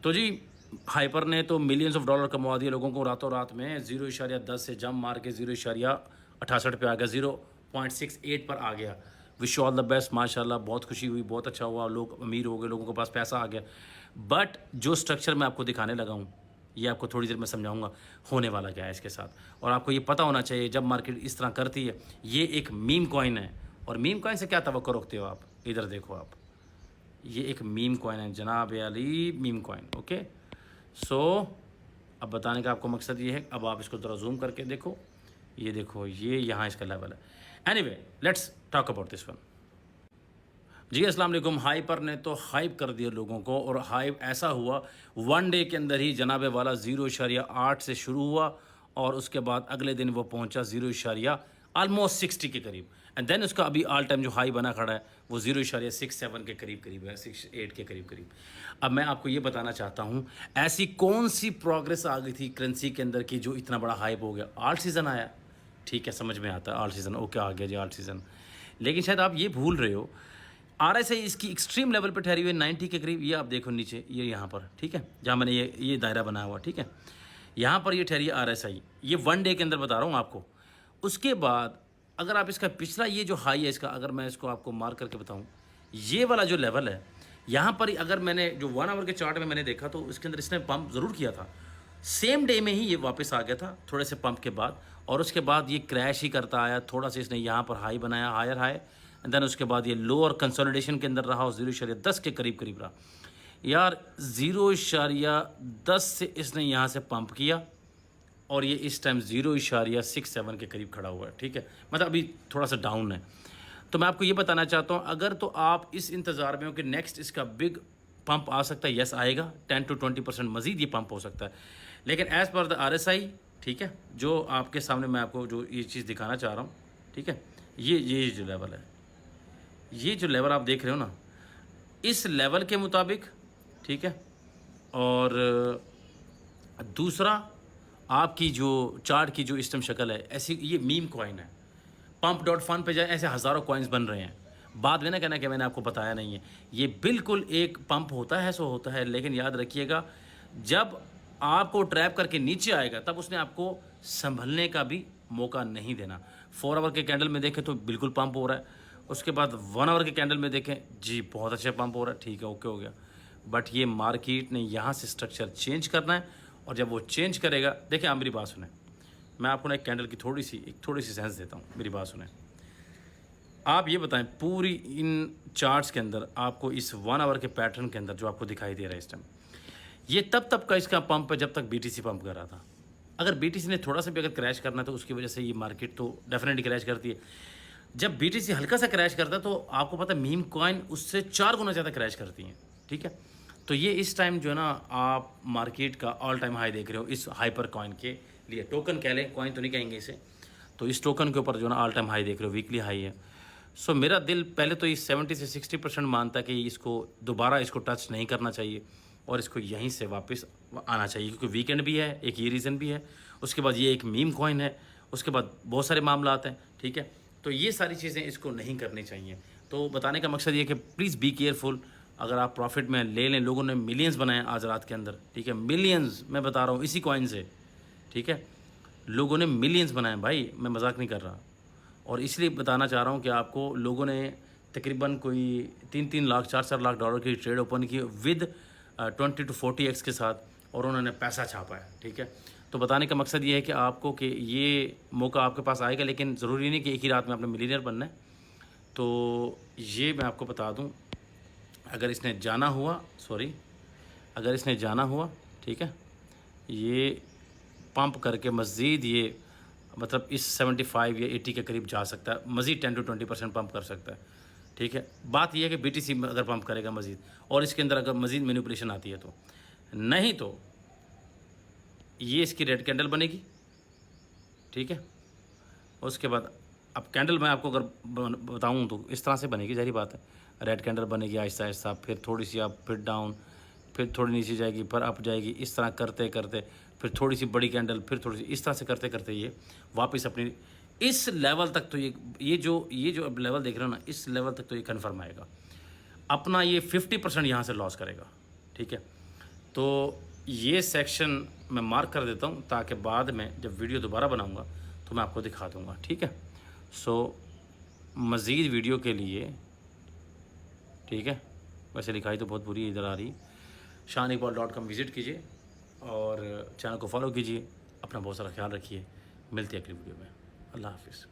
तो जी हाइपर ने तो मिलियंस ऑफ डॉलर कमवा दिए लोगों को रातों रात में। 0.10 से जंप मार के 0.68 पे आ गया, 0.68 पर आ गया। विश ऑल द बेस्ट, माशाल्लाह, बहुत खुशी हुई, बहुत अच्छा हुआ, लोग अमीर हो गए, लोगों के पास पैसा आ गया। बट जो स्ट्रक्चर मैं आपको दिखाने लगा हूँ, ये आपको थोड़ी देर में समझाऊंगा होने वाला क्या है इसके साथ। और आपको ये पता होना चाहिए जब मार्केट इस तरह करती है, ये एक मीम कॉइन है। और मीम कॉइन से क्या तवक्को रखते हो आप? इधर देखो आप, ये एक मीम कॉइन है जनाब अली, मीम कॉइन। ओके, सो अब बताने का आपको मकसद ये है, अब आप इसको थोड़ा जूम करके देखो, ये देखो, ये यहाँ इसका लेवल है। Anyway, let's talk about this one. जी अस्सलाम वालेकुम। हाइपर ने तो हाइप कर दिया लोगों को, और हाइप ऐसा हुआ वन डे के अंदर ही जनाबे वाला 0.8 से शुरू हुआ, और उसके बाद अगले दिन वो पहुंचा 0. ऑलमोस्ट 60 के करीब। एंड देन उसका अभी ऑल टाइम जो हाई बना खड़ा है वो 0.67 के करीब करीब है, 68 के करीब करीब। अब मैं आपको ये बताना चाहता हूँ, ऐसी कौन सी प्रोग्रेस आ गई थी करेंसी के अंदर की जो इतना बड़ा हाइप हो गया? आल्ट सीज़न आया, ठीक है, समझ में आता है, आल्ट सीज़न, ओके, आ गया जी आल्ट सीज़न। लेकिन शायद आप ये भूल रहे हो, RSI इसकी एक्सट्रीम लेवल पे ठहरी हुई है 90 के करीब। ये आप देखो नीचे, ये यहाँ पर, ठीक है, जहाँ मैंने ये दायरा बनाया हुआ, ठीक है, यहाँ पर ये ठहरी है RSI। ये वन डे के अंदर बता रहा हूँ आपको। उसके बाद अगर आप इसका पिछला ये जो हाई है इसका, अगर मैं इसको आपको मार्क करके बताऊँ, ये वाला जो लेवल है यहाँ पर, अगर मैंने जो 1 आवर के चार्ट में मैंने देखा तो इसके अंदर इसने पंप ज़रूर किया था। सेम डे में ही ये वापस आ गया था थोड़े से पंप के बाद, और उसके बाद ये क्रैश ही करता आया। थोड़ा सा इसने यहाँ पर हाई बनाया, हायर हाई, एंड देन उसके बाद ये लो और कंसोलिडेशन के अंदर रहा और 0.10 के करीब करीब रहा। यार 0.10 से इसने यहाँ से पंप किया, और ये इस टाइम 0.67 के करीब खड़ा हुआ है, ठीक है, मतलब अभी थोड़ा सा डाउन है। तो मैं आपको ये बताना चाहता हूँ, अगर तो आप इस इंतज़ार में हो कि नेक्स्ट इसका बिग पंप आ सकता है, यस आएगा, 10 to 20% मज़ीद ये पंप हो सकता है। लेकिन एज़ पर द RSI, ठीक है, जो आपके सामने मैं आपको जो ये चीज़ दिखाना चाह रहा हूँ, ठीक है, ये जो लेवल है, ये जो लेवल आप देख रहे हो ना, इस लेवल के मुताबिक, ठीक है, और दूसरा आपकी जो चार्ट की जो इस टाइम शक्ल है, ऐसी ये मीम कॉइन है। पंप डॉट फन पे जाए, ऐसे हज़ारों कॉइन्स बन रहे हैं। बाद में ना कहना कि मैंने आपको बताया नहीं है, ये बिल्कुल एक पंप होता है, सो होता है। लेकिन याद रखिएगा, जब आपको ट्रैप करके नीचे आएगा तब उसने आपको संभलने का भी मौका नहीं देना। 4 आवर के कैंडल में देखें तो बिल्कुल पंप हो रहा है, उसके बाद 1 आवर के कैंडल में देखें, जी बहुत अच्छा पंप हो रहा है, ठीक है, ओके हो गया। बट ये मार्केट ने यहाँ से स्ट्रक्चर चेंज करना है, और जब वो चेंज करेगा, देखिए आप मेरी बात सुने, मैं आपको ना एक कैंडल की थोड़ी सी सेंस देता हूँ, मेरी बात सुने। आप ये बताएं, पूरी इन चार्ट्स के अंदर आपको इस 1 आवर के पैटर्न के अंदर जो आपको दिखाई दे रहा है इस टाइम, ये तब का इसका पंप है जब तक BTC पंप कर रहा था। अगर BTC ने थोड़ा सा भी अगर क्रैश करना है तो उसकी वजह से ये मार्केट तो डेफिनेटली क्रैश करती है। जब BTC हल्का सा क्रैश करता है तो आपको पता है मीम कॉइन उससे 4 गुना ज़्यादा क्रैश करती हैं, ठीक है। तो ये इस टाइम जो है ना, आप मार्केट का ऑल टाइम हाई देख रहे हो इस हाइपर कॉइन के लिए, टोकन कह लें, कॉइन तो नहीं कहेंगे इसे। तो इस टोकन के ऊपर जो है ना ऑल टाइम हाई देख रहे हो, वीकली हाई है। सो मेरा दिल पहले तो इस 70 से 60% मानता है कि इसको दोबारा इसको टच नहीं करना चाहिए, और इसको यहीं से वापस आना चाहिए, क्योंकि वीकेंड भी है, एक ये रीज़न भी है। उसके बाद ये एक मीम कॉइन है, उसके बाद बहुत सारे मामला आते हैं, ठीक है। तो ये सारी चीज़ें इसको नहीं करनी चाहिए। तो बताने का मकसद ये कि प्लीज़ बी केयरफुल। अगर आप प्रॉफिट में ले लें, लोगों ने मिलियंस बनाए आज रात के अंदर, ठीक है, मिलियंस, मैं बता रहा हूँ इसी कॉइन से, ठीक है, लोगों ने मिलियंस बनाए भाई, मैं मजाक नहीं कर रहा। और इसलिए बताना चाह रहा हूँ कि आपको, लोगों ने तकरीबन कोई 3-3 लाख, 4-4 लाख डॉलर की ट्रेड ओपन की विद 20 to 40x के साथ, और उन्होंने पैसा छापा है, ठीक है। तो बताने का मकसद ये है कि आपको कि ये मौका आपके पास आएगा, लेकिन ज़रूरी नहीं कि एक ही रात में आपने मिलीनियर बनना है। तो ये मैं आपको बता दूँ, अगर इसने जाना हुआ, ठीक है, ये पंप करके मज़ीद ये मतलब इस 75 या 80 के करीब जा सकता है, मज़ीद 10 to 20% पंप कर सकता है, ठीक है। बात यह है कि BTC अगर पंप करेगा मज़ीद, और इसके अंदर अगर मज़ीद मैनिपुलेशन आती है तो, नहीं तो ये इसकी रेड कैंडल बनेगी, ठीक है। उसके बाद अब कैंडल मैं आपको अगर बताऊं तो इस तरह से बनेगी, जारी बात है, रेड कैंडल बनेगी आहिस्ता आहिस्ता, फिर थोड़ी सी आप, फिर डाउन, फिर थोड़ी नीचे जाएगी, फिर अप जाएगी, इस तरह करते करते फिर थोड़ी सी बड़ी कैंडल, फिर थोड़ी सी, इस तरह से करते करते ये वापस अपनी इस लेवल तक, तो ये जो अब लेवल देख रहे हो ना, इस लेवल तक तो ये कन्फर्म आएगा। अपना ये 50% यहाँ से लॉस करेगा, ठीक है। तो ये सेक्शन मैं मार्क कर देता हूँ ताकि बाद में जब वीडियो दोबारा बनाऊँगा तो मैं आपको दिखा दूँगा, ठीक है। सो मज़ीद वीडियो के लिए, ठीक है, वैसे लिखाई तो बहुत बुरी इधर आ रही, shaniqbal.com विज़िट कीजिए और चैनल को फॉलो कीजिए। अपना बहुत सारा ख्याल रखिए। मिलते हैं अगली वीडियो में। अल्लाह हाफ़िज़।